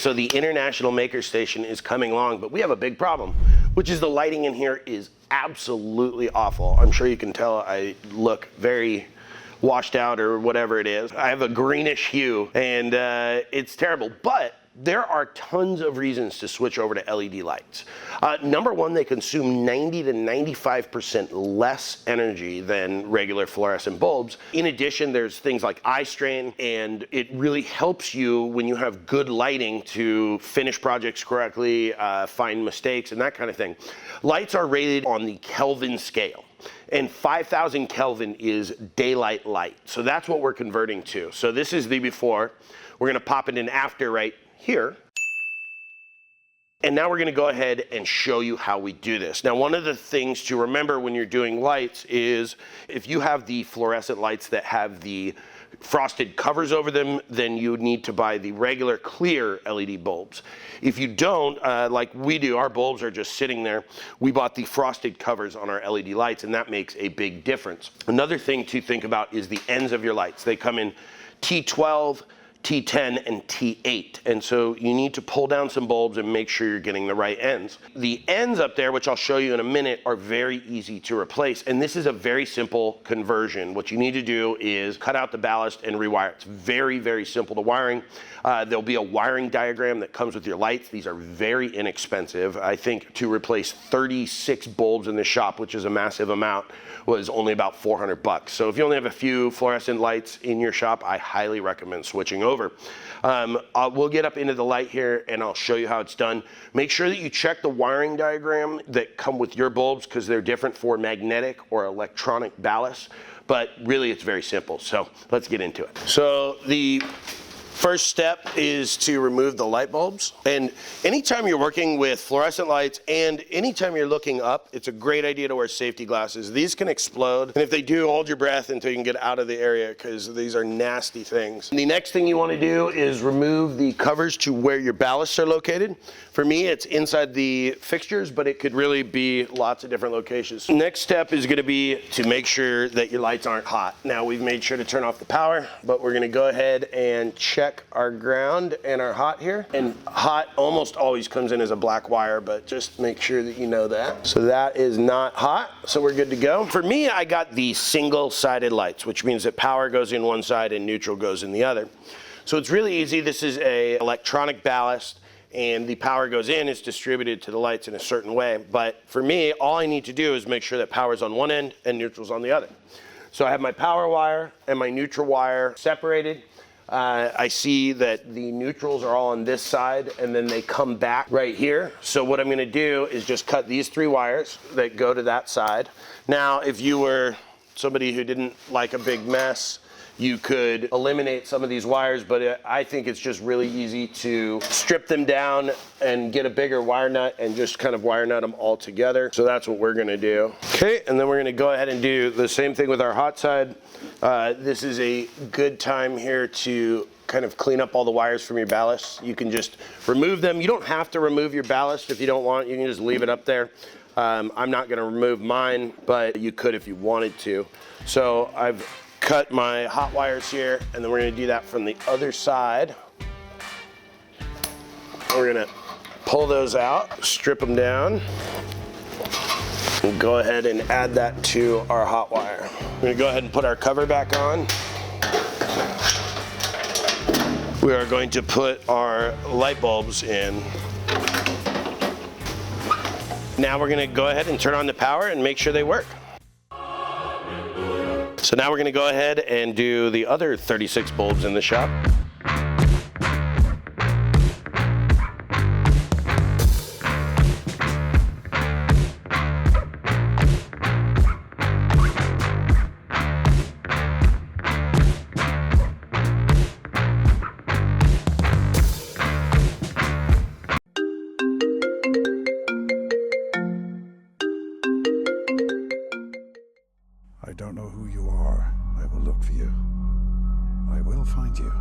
So the International Maker Station is coming along, but we have a big problem, which is the lighting in here is absolutely awful. I'm sure you can tell I look very washed out or whatever it is. I have a greenish hue and it's terrible, but there are tons of reasons to switch over to LED lights. Number one, they consume 90 to 95% less energy than regular fluorescent bulbs. In addition, there's things like eye strain, and it really helps you when you have good lighting to finish projects correctly, find mistakes and that kind of thing. Lights are rated on the Kelvin scale. And 5,000 Kelvin is daylight light. So that's what we're converting to. So this is the before. We're gonna pop it in after right here. And now we're gonna go ahead and show you how we do this. Now, one of the things to remember when you're doing lights is if you have the fluorescent lights that have the frosted covers over them, then you would need to buy the regular clear LED bulbs. If you don't, like we do, our bulbs are just sitting there. We bought the frosted covers on our LED lights, and that makes a big difference. Another thing to think about is the ends of your lights. They come in T12, T10 and T8. And so you need to pull down some bulbs and make sure you're getting the right ends. The ends up there, which I'll show you in a minute, are very easy to replace. And this is a very simple conversion. What you need to do is cut out the ballast and rewire. It's very, very simple to wiring. There'll be a wiring diagram that comes with your lights. These are very inexpensive. I think to replace 36 bulbs in the shop, which is a massive amount, was only about 400 bucks. So if you only have a few fluorescent lights in your shop, I highly recommend switching over. We'll get up into the light here and I'll show you how it's done. Make sure that you check the wiring diagram that come with your bulbs because they're different for magnetic or electronic ballast, but really it's very simple. So let's get into it. So the first step is to remove the light bulbs. And anytime you're working with fluorescent lights and anytime you're looking up, it's a great idea to wear safety glasses. These can explode. And if they do, hold your breath until you can get out of the area because these are nasty things. And the next thing you want to do is remove the covers to where your ballasts are located. For me, it's inside the fixtures, but it could really be lots of different locations. Next step is going to be to make sure that your lights aren't hot. Now, we've made sure to turn off the power, but we're going to go ahead and check our ground and our hot here. And hot almost always comes in as a black wire, but just make sure that you know that. So that is not hot, so we're good to go. For me, I got the single-sided lights, which means that power goes in one side and neutral goes in the other. So it's really easy. This is a electronic ballast, and the power goes in, it's distributed to the lights in a certain way. But for me, all I need to do is make sure that power's on one end and neutral's on the other. So I have my power wire and my neutral wire separated. I see that the neutrals are all on this side and then they come back right here. So what I'm gonna do is just cut these 3 wires that go to that side. Now, if you were somebody who didn't like a big mess, you could eliminate some of these wires, but I think it's just really easy to strip them down and get a bigger wire nut and just kind of wire nut them all together. So that's what we're gonna do. Okay, and then we're gonna go ahead and do the same thing with our hot side. This is a good time here to kind of clean up all the wires from your ballast. You can just remove them. You don't have to remove your ballast if you don't want. You can just leave it up there. I'm not gonna remove mine, but you could if you wanted to. So I've cut my hot wires here, and then we're gonna do that from the other side. We're gonna pull those out, strip them down, and go ahead and add that to our hot wire. We're gonna go ahead and put our cover back on. We are going to put our light bulbs in. Now we're gonna go ahead and turn on the power and make sure they work. So now we're going to go ahead and do the other 36 bulbs in the shop. I don't know who you are. I will look for you. I will find you.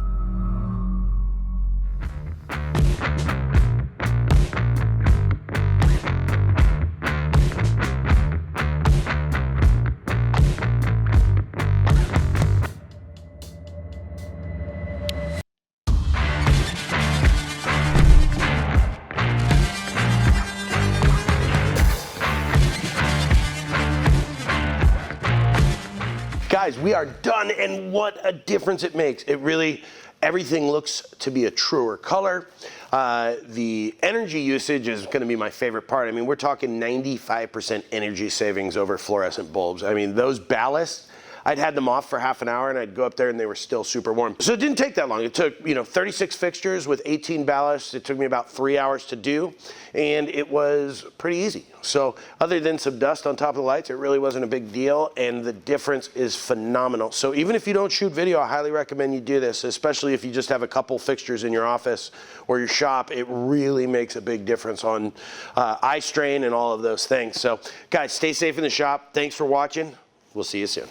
guys, we are done, and what a difference it makes. It really, everything looks to be a truer color. The energy usage is going to be my favorite part. I mean, we're talking 95% energy savings over fluorescent bulbs. I mean, those ballasts, I'd had them off for half an hour and I'd go up there and they were still super warm. So it didn't take that long. It took, 36 fixtures with 18 ballasts. It took me about 3 hours to do, and it was pretty easy. So other than some dust on top of the lights, it really wasn't a big deal, and the difference is phenomenal. So even if you don't shoot video, I highly recommend you do this, especially if you just have a couple fixtures in your office or your shop. It really makes a big difference on eye strain and all of those things. So guys, stay safe in the shop. Thanks for watching. We'll see you soon.